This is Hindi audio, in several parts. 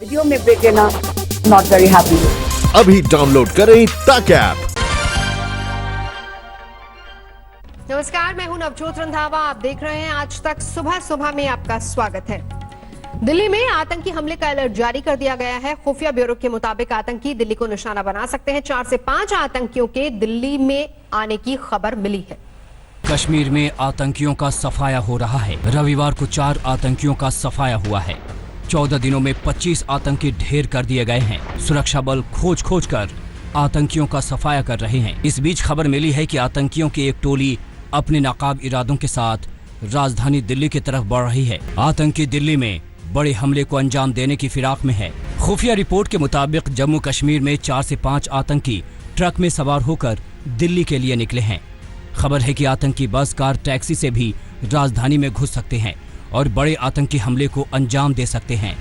वीडियो में ब्रेक लेना नॉट वेरी हैप्पी। अभी डाउनलोड करें तक ऐप। नमस्कार, मैं हूं नवजोत रंधावा। आप देख रहे हैं आज तक। सुबह में आपका स्वागत है। दिल्ली में आतंकी हमले का अलर्ट जारी कर दिया गया है। खुफिया ब्यूरो के मुताबिक आतंकी दिल्ली को निशाना बना सकते हैं। 4 से 5 आतंकियों के दिल्ली में आने की खबर मिली है। कश्मीर में आतंकियों का सफाया हो रहा है। रविवार को 4 आतंकियों का सफाया हुआ है। 14 दिनों में 25 आतंकी ढेर कर दिए गए हैं। सुरक्षा बल खोज कर आतंकियों का सफाया कर रहे हैं। इस बीच खबर मिली है कि आतंकियों की एक टोली अपने नाकाब इरादों के साथ राजधानी दिल्ली की तरफ बढ़ रही है। आतंकी दिल्ली में बड़े हमले को अंजाम देने की फिराक में है। खुफिया रिपोर्ट के मुताबिक जम्मू कश्मीर में 4 से 5 आतंकी ट्रक में सवार होकर दिल्ली के लिए निकले हैं। खबर है कि आतंकी बस, कार, टैक्सी से भी राजधानी में घुस सकते हैं और बड़े आतंकी हमले को अंजाम दे सकते हैं।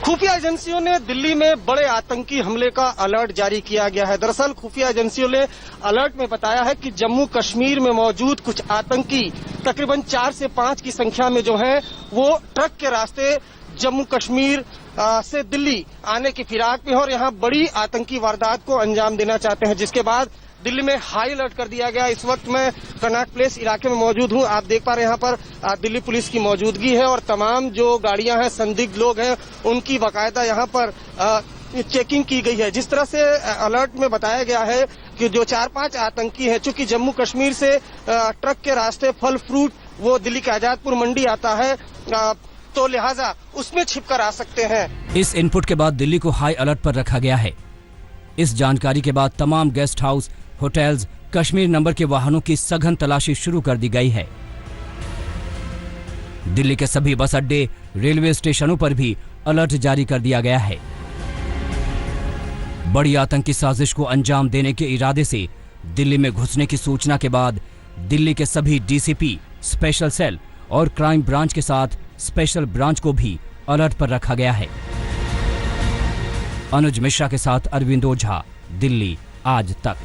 खुफिया एजेंसियों ने दिल्ली में बड़े आतंकी हमले का अलर्ट जारी किया गया है। दरअसल खुफिया एजेंसियों ने अलर्ट में बताया है कि जम्मू कश्मीर में मौजूद कुछ आतंकी तकरीबन 4 से 5 की संख्या में जो हैं वो ट्रक के रास्ते जम्मू कश्मीर से दिल्ली आने की फिराक में और यहाँ बड़ी आतंकी वारदात को अंजाम देना चाहते हैं, जिसके बाद दिल्ली में हाई अलर्ट कर दिया गया। इस वक्त मैं कनॉट प्लेस इलाके में मौजूद हूं। आप देख पा रहे हैं यहाँ पर दिल्ली पुलिस की मौजूदगी है और तमाम जो गाड़ियां हैं, संदिग्ध लोग हैं, उनकी बाकायदा यहाँ पर चेकिंग की गई है। जिस तरह से अलर्ट में बताया गया है कि जो 4-5 आतंकी हैं, चूंकि जम्मू कश्मीर से ट्रक के रास्ते फल फ्रूट वो दिल्ली के आजादपुर मंडी आता है, तो लिहाजा उसमें छिपकर आ सकते हैं। इस इनपुट के बाद दिल्ली को हाई अलर्ट पर रखा गया है। इस जानकारी के बाद तमाम guest house, hotels, Kashmir number के वाहनों की सघन तलाशी शुरू कर दी गई है। दिल्ली के सभी बस अड्डे, रेलवे स्टेशनों पर भी अलर्ट जारी कर दिया गया है। बड़ी आतंकी साजिश को अंजाम देने के इरादे से दिल्ली में घुसने की सूचना के बाद दिल्ली के सभी डीसीपी, स्पेशल सेल और क्राइम ब्रांच के साथ स्पेशल ब्रांच को भी अलर्ट पर रखा गया है। अनुज मिश्रा के साथ अरविंद ओझा, दिल्ली आज तक।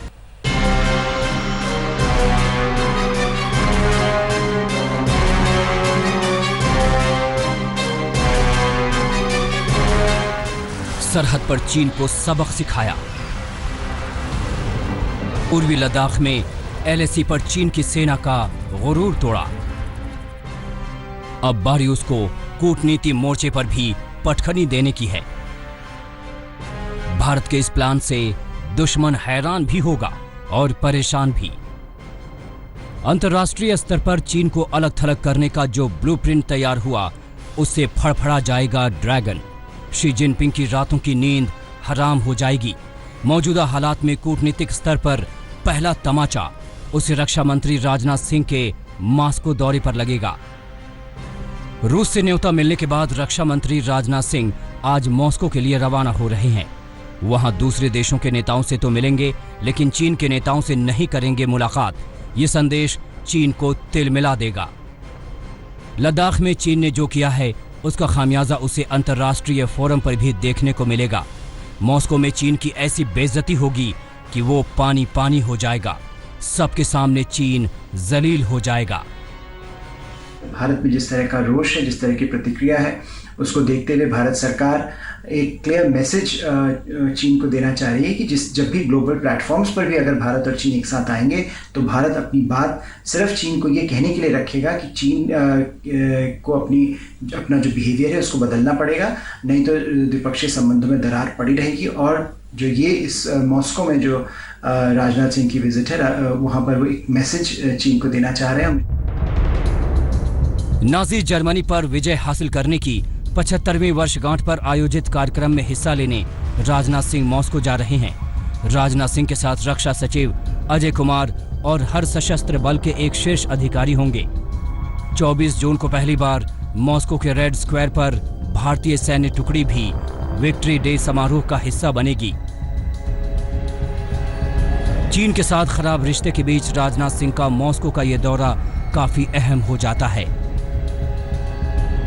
सरहद पर चीन को सबक सिखाया। पूर्वी लद्दाख में एलएसी पर चीन की सेना का गुरूर तोड़ा। अब बारी उसको कूटनीति मोर्चे पर भी पटखनी देने की है। भारत के इस प्लान से दुश्मन हैरान भी होगा और परेशान भी। अंतर्राष्ट्रीय स्तर पर चीन को अलग थलग करने का जो ब्लूप्रिंट तैयार हुआ, उससे फड़फड़ा जाएगा ड्रैगन। शी जिनपिंग की रातों की नींद हराम हो जाएगी। मौजूदा हालात में कूटनीतिक स्तर पर पहला तमाचा उसे रक्षा मंत्री राजनाथ सिंह के मास्को दौरे पर लगेगा। रूस से न्योता मिलने के बाद रक्षा मंत्री राजनाथ सिंह आज मॉस्को के लिए रवाना हो रहे हैं। वहां दूसरे देशों के नेताओं से तो मिलेंगे, लेकिन चीन के नेताओं से नहीं करेंगे मुलाकात। ये संदेश चीन को तिलमिला देगा। लद्दाख में चीन ने जो किया है, उसका खामियाजा उसे अंतर्राष्ट्रीय फोरम पर भी देखने को मिलेगा। मॉस्को में चीन की ऐसी बेइज्जती होगी कि वो पानी पानी हो जाएगा। सबके सामने चीन जलील हो जाएगा। भारत में जिस तरह का रोष है, जिस तरह की प्रतिक्रिया है, उसको देखते हुए भारत सरकार एक क्लियर मैसेज चीन को देना चाह रही है कि जब भी ग्लोबल प्लेटफॉर्म्स पर भी अगर भारत और चीन एक साथ आएंगे तो भारत अपनी बात सिर्फ चीन को ये कहने के लिए रखेगा कि चीन को अपना जो बिहेवियर है उसको बदलना पड़ेगा, नहीं तो द्विपक्षीय संबंधों में दरार पड़ी रहेगी। और जो ये इस मॉस्को में जो राजनाथ सिंह की विजिट है, वहाँ पर वो एक मैसेज चीन को देना चाह रहे हैं। नाजी जर्मनी पर विजय हासिल करने की 75वीं वर्षगांठ पर आयोजित कार्यक्रम में हिस्सा लेने राजनाथ सिंह मॉस्को जा रहे हैं। राजनाथ सिंह के साथ रक्षा सचिव अजय कुमार और हर सशस्त्र बल के एक शीर्ष अधिकारी होंगे। 24 जून को पहली बार मॉस्को के रेड स्क्वायर पर भारतीय सैन्य टुकड़ी भी विक्ट्री डे समारोह का हिस्सा बनेगी। चीन के साथ खराब रिश्ते के बीच राजनाथ सिंह का मॉस्को का यह दौरा काफी अहम हो जाता है।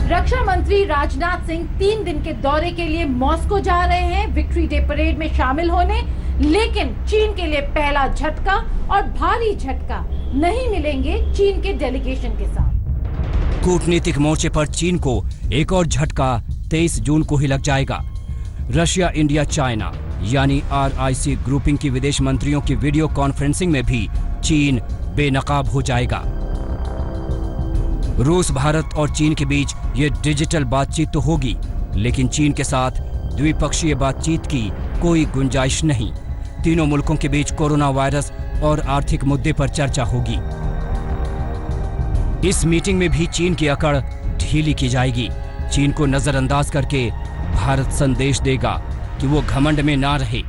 रक्षा मंत्री राजनाथ सिंह 3 दिन के दौरे के लिए मॉस्को जा रहे हैं, विक्ट्री डे परेड में शामिल होने। लेकिन चीन के लिए पहला झटका और भारी झटका नहीं मिलेंगे चीन के डेलीगेशन के साथ। कूटनीतिक मोर्चे पर चीन को एक और झटका 23 जून को ही लग जाएगा। रशिया, इंडिया, चाइना यानी RIC ग्रुपिंग की विदेश मंत्रियों की वीडियो कॉन्फ्रेंसिंग में भी चीन बेनकाब हो जाएगा। रूस, भारत और चीन के बीच ये डिजिटल बातचीत तो होगी, लेकिन चीन के साथ द्विपक्षीय बातचीत की कोई गुंजाइश नहीं। तीनों मुल्कों के बीच कोरोना वायरस और आर्थिक मुद्दे पर चर्चा होगी। इस मीटिंग में भी चीन की अकड़ ढीली की जाएगी। चीन को नजरअंदाज करके भारत संदेश देगा कि वो घमंड में ना रहे।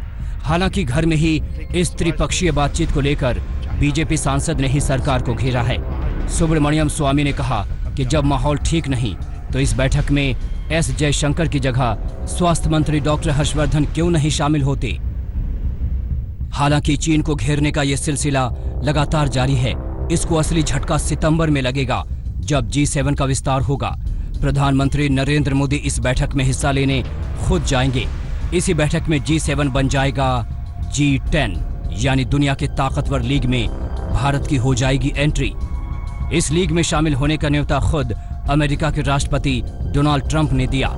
हालांकि घर में ही इस त्रिपक्षीय बातचीत को लेकर बीजेपी सांसद ने ही सरकार को घेरा है। सुब्रमण्यम स्वामी ने कहा कि जब माहौल ठीक नहीं तो इस बैठक में S जयशंकर की जगह स्वास्थ्य मंत्री डॉक्टर हर्षवर्धन क्यों नहीं शामिल होते। हालांकि चीन को घेरने का यह सिलसिला लगातार जारी है। इसको असली झटका सितंबर में लगेगा, जब G7 का विस्तार होगा। प्रधानमंत्री नरेंद्र मोदी इस बैठक में हिस्सा लेने खुद जाएंगे। इसी बैठक में G7 बन जाएगा G10, यानी दुनिया के ताकतवर लीग में भारत की हो जाएगी एंट्री। इस लीग में शामिल होने का न्योता खुद अमेरिका के राष्ट्रपति डोनाल्ड ट्रंप ने दिया।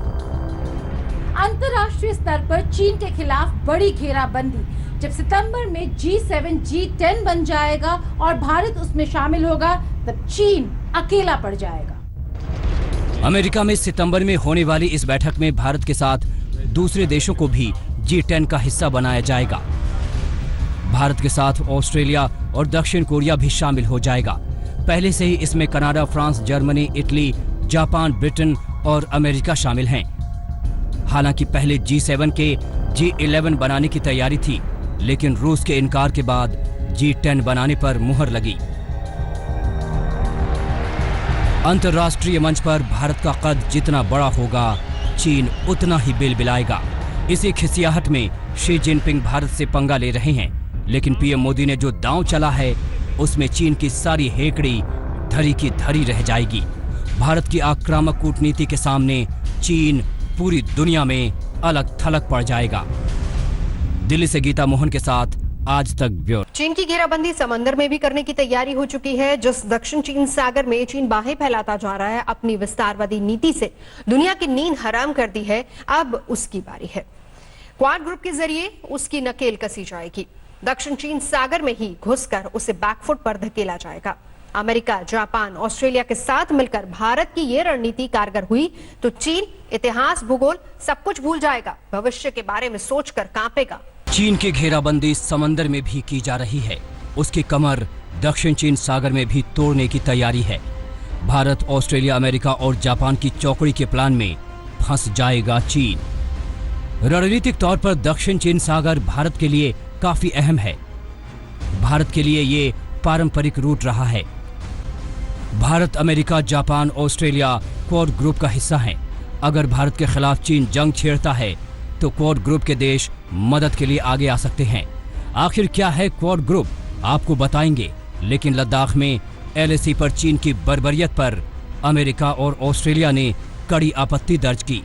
अंतर्राष्ट्रीय स्तर पर चीन के खिलाफ बड़ी घेराबंदी। जब सितंबर में G7 G10 बन जाएगा और भारत उसमें शामिल होगा, तब चीन अकेला पड़ जाएगा। अमेरिका में सितंबर में होने वाली इस बैठक में भारत के साथ दूसरे देशों को भी G10 का हिस्सा बनाया जाएगा। भारत के साथ ऑस्ट्रेलिया और दक्षिण कोरिया भी शामिल हो जाएगा। पहले से ही इसमें Canada, France, Germany, Italy, Japan, Britain और अमेरिका शामिल हैं। हालांकि पहले G7 के G11 बनाने की तैयारी थी, लेकिन रूस के इनकार के बाद G10 बनाने पर मुहर लगी। अंतर्राष्ट्रीय मंच पर भारत का कद जितना बड़ा होगा, चीन उतना ही बिलबिलाएगा। इसी खिसियाहट में शी जिनपिंग भारत से पंगा ले रहे हैं, लेकिन पीएम मोदी ने जो दांव चला है उसमें चीन की सारी हेकड़ी धरी की धरी रह जाएगी। भारत की आक्रामक कूटनीति के सामने चीन पूरी दुनिया में अलग थलग पड़ जाएगा। दिल्ली से गीता मोहन के साथ आज तक ब्यूरो। चीन की घेराबंदी समंदर में भी करने की तैयारी हो चुकी है। जिस दक्षिण चीन सागर में चीन बाहें फैलाता जा रहा है, अपनी विस्तारवादी नीति से दुनिया की नींद हराम कर दी है, अब उसकी बारी है। क्वाड ग्रुप के जरिए उसकी नकेल कसी जाएगी। दक्षिण चीन सागर में ही घुसकर उसे बैकफुट पर धकेला जाएगा। अमेरिका, जापान, ऑस्ट्रेलिया के साथ मिलकर भारत की ये रणनीति कारगर हुई तो चीन इतिहास, भूगोल सब कुछ भूल जाएगा। भविष्य के बारे में सोचकर कांपेगा। चीन की घेराबंदी समंदर में भी की जा रही है। उसकी कमर दक्षिण चीन सागर में भी तोड़ने की तैयारी है। भारत, ऑस्ट्रेलिया, अमेरिका और जापान की चौकड़ी के प्लान में फंस जाएगा चीन। रणनीतिक तौर पर दक्षिण चीन सागर भारत के लिए काफी अहम है। भारत के लिए ये पारंपरिक रूट रहा है। Bharat, America, Japan, Australia quad group का हिस्सा है। अगर भारत के खिलाफ चीन जंग छेड़ता है तो क्वाड ग्रुप के देश मदद के लिए आगे आ सकते हैं। आखिर क्या है क्वाड ग्रुप, आपको बताएंगे। लेकिन लद्दाख में LAC पर चीन की बर्बरियत पर अमेरिका और ऑस्ट्रेलिया ने कड़ी आपत्ति दर्ज की।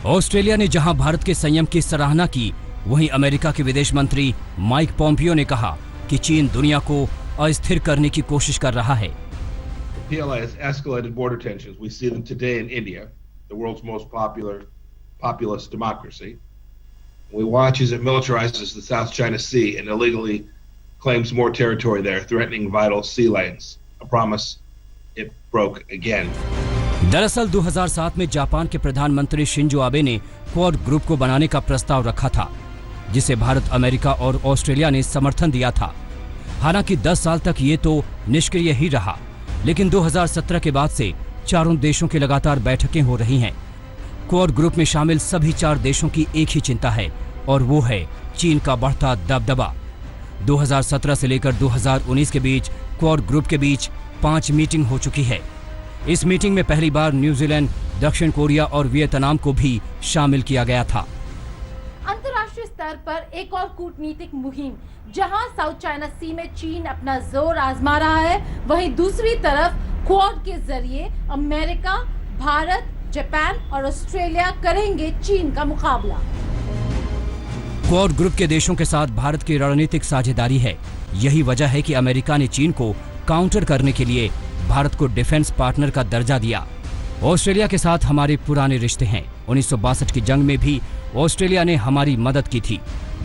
ऑस्ट्रेलिया ने जहां भारत के संयम की सराहना की, वहीं अमेरिका के विदेश मंत्री माइक पोम्पियो ने कहा कि चीन दुनिया को अस्थिर करने की कोशिश कर रहा है। PLA has escalated border tensions. We see them today in India, the world's most populous democracy. We watch as it militarizes the South China Sea and illegally claims more territory there, threatening vital sea lanes. A promise it broke again. दरअसल 2007 में जापान के प्रधानमंत्री शिंजो आबे ने क्वाड ग्रुप को बनाने का प्रस्ताव रखा था, जिसे भारत, अमेरिका और ऑस्ट्रेलिया ने समर्थन दिया था। हालांकि 10 साल तक ये तो निष्क्रिय ही रहा, लेकिन 2017 के बाद से चारों देशों की लगातार बैठकें हो रही हैं। क्वाड ग्रुप में शामिल सभी 4 देशों की एक ही चिंता है और वो है चीन का बढ़ता दबदबा। 2017 से लेकर 2019 के बीच क्वाड ग्रुप के बीच 5 मीटिंग हो चुकी है। इस मीटिंग में पहली बार न्यूजीलैंड, दक्षिण कोरिया और वियतनाम को भी शामिल किया गया था। अंतर्राष्ट्रीय स्तर पर एक और कूटनीतिक मुहिम, जहां साउथ चाइना सी में चीन अपना जोर आजमा रहा है, वहीं दूसरी तरफ क्वाड के जरिए अमेरिका, भारत, जापान और ऑस्ट्रेलिया करेंगे चीन का मुकाबला। क्वाड ग्रुप के देशों के साथ भारत की रणनीतिक साझेदारी है। यही वजह है कि अमेरिका ने चीन को काउंटर करने के लिए भारत को डिफेंस पार्टनर का दर्जा दिया। ऑस्ट्रेलिया के साथ हमारे पुराने रिश्ते हैं। 1962 की जंग में भी ऑस्ट्रेलिया ने हमारी मदद की थी।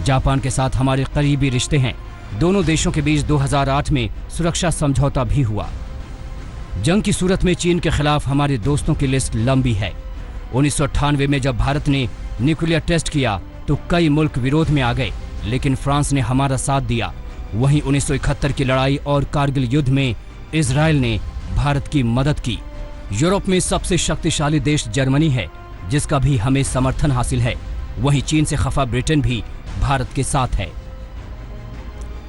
जापान के साथ हमारे करीबी रिश्ते हैं। दोनों देशों के बीच 2008 में सुरक्षा समझौता भी हुआ। जंग की सूरत में चीन के खिलाफ हमारे दोस्तों की लिस्ट लंबी है। 1998 में जब भारत ने न्यूक्लियर टेस्ट किया तो कई मुल्क विरोध में आ गए, लेकिन फ्रांस ने हमारा साथ दिया। वहीं 1971 की लड़ाई और कारगिल युद्ध में इजराइल ने भारत की मदद की। यूरोप में सबसे शक्तिशाली देश जर्मनी है, जिसका भी हमें समर्थन हासिल है। वहीं चीन से खफा ब्रिटेन भी भारत के साथ है।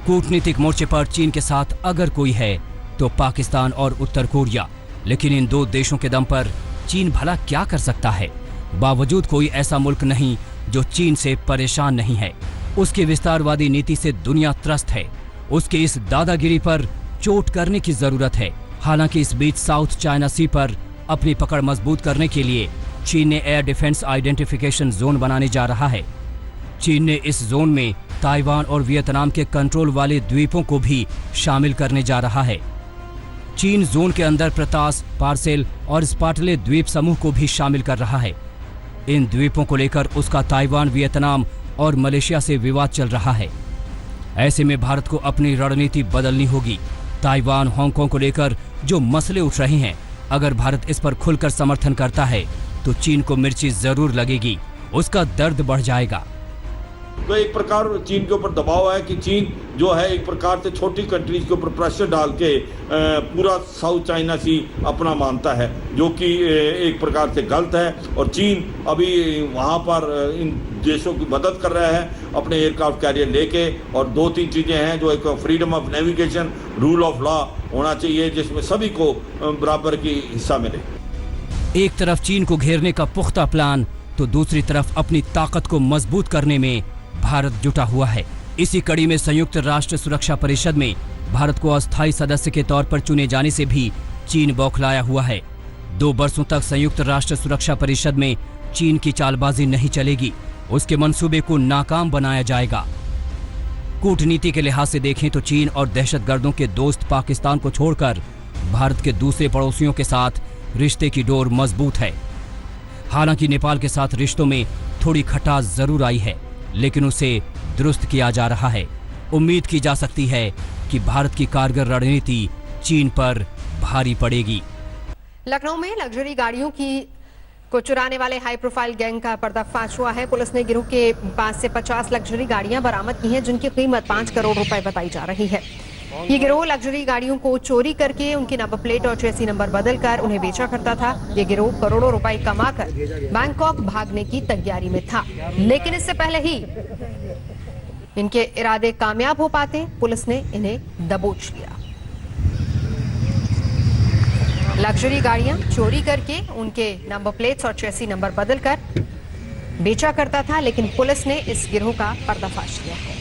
कूटनीतिक मोर्चे पर चीन के साथ अगर कोई है तो पाकिस्तान और उत्तर कोरिया, लेकिन इन दो देशों के दम पर चीन भला क्या कर सकता है? बावजूद कोई ऐसा मुल्क नहीं जो चीन से परेशान नहीं है। उसकी विस्तारवादी नीति से दुनिया त्रस्त है। उसकी इस दादागिरी पर चोट करने की जरूरत है। हालांकि इस बीच साउथ चाइना सी पर अपनी पकड़ मजबूत करने के लिए चीन ने एयर डिफेंस आइडेंटिफिकेशन जोन बनाने जा रहा है। चीन ने इस जोन में ताइवान और वियतनाम के कंट्रोल वाले द्वीपों को भी शामिल करने जा रहा है। चीन जोन के अंदर प्रतास, पार्सेल और स्पाटले द्वीप समूह को भी शामिल कर रहा है। इन द्वीपों को लेकर उसका ताइवान, वियतनाम और मलेशिया से विवाद चल रहा है। ऐसे में भारत को अपनी रणनीति बदलनी होगी। ताइवान, हांगकांग को लेकर जो मसले उठ रहे हैं, अगर भारत इस पर खुलकर समर्थन करता है तो चीन को मिर्ची जरूर लगेगी, उसका दर्द बढ़ जाएगा। तो एक प्रकार चीन के ऊपर दबाव है कि चीन जो है एक प्रकार से छोटी कंट्रीज के ऊपर प्रेशर डाल के पूरा साउथ चाइना सी अपना मानता है, जो कि एक प्रकार से गलत है। और चीन अभी वहाँ पर इन देशों की मदद कर रहा है अपने एयरक्राफ्ट कैरियर लेके। और दो तीन चीज़ें हैं, जो एक freedom of navigation, rule of law होना चाहिए, जिसमें सभी को बराबर की हिस्सा मिले। एक तरफ चीन को घेरने का पुख्ता प्लान तो दूसरी तरफ अपनी ताकत को मजबूत करने में भारत जुटा हुआ है। इसी कड़ी में संयुक्त राष्ट्र सुरक्षा परिषद में भारत को अस्थायी सदस्य के तौर पर चुने जाने से भी चीन बौखलाया हुआ है। 2 वर्षों तक संयुक्त राष्ट्र सुरक्षा परिषद में चीन की चालबाजी नहीं चलेगी। उसके मंसूबे को नाकाम बनाया जाएगा। कूटनीति के लिहाज से देखें तो चीन और दहशतगर्दों के दोस्त पाकिस्तान को छोड़कर भारत के दूसरे पड़ोसियों के साथ रिश्ते की डोर मजबूत है। हालांकि नेपाल के साथ रिश्तों में थोड़ी खटास जरूर आई है, लेकिन उसे दुरुस्त किया जा रहा है। उम्मीद की जा सकती है कि भारत की कारगर रणनीति चीन पर भारी पड़ेगी। लखनऊ में लग्जरी गाड़ियों को चुराने वाले हाई प्रोफाइल गैंग का पर्दाफाश हुआ है। पुलिस ने गिरोह के पास से 50 लग्जरी गाड़ियां बरामद की हैं, जिनकी कीमत 5 करोड़ रुपए बताई जा रही है। ये गिरोह लग्जरी गाड़ियों को चोरी करके उनकी नंबर प्लेट और चेसी नंबर बदलकर उन्हें बेचा करता था। ये गिरोह करोड़ों रुपए कमाकर बैंकॉक भागने की तैयारी में था, लेकिन इससे पहले ही इनके इरादे कामयाब हो पाते, पुलिस ने इन्हें दबोच लिया। लग्जरी गाड़ियां चोरी करके उनके नंबर प्लेट्स और चेसी नंबर बदलकर बेचा करता था, लेकिन पुलिस ने इस गिरोह का पर्दाफाश किया है।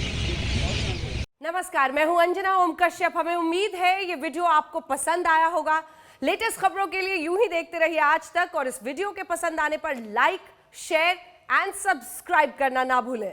नमस्कार, मैं हूं अंजना ओम कश्यप। हमें उम्मीद है ये वीडियो आपको पसंद आया होगा। लेटेस्ट खबरों के लिए यूं ही देखते रहिए आज तक, और इस वीडियो के पसंद आने पर लाइक, शेयर एंड सब्सक्राइब करना ना भूलें।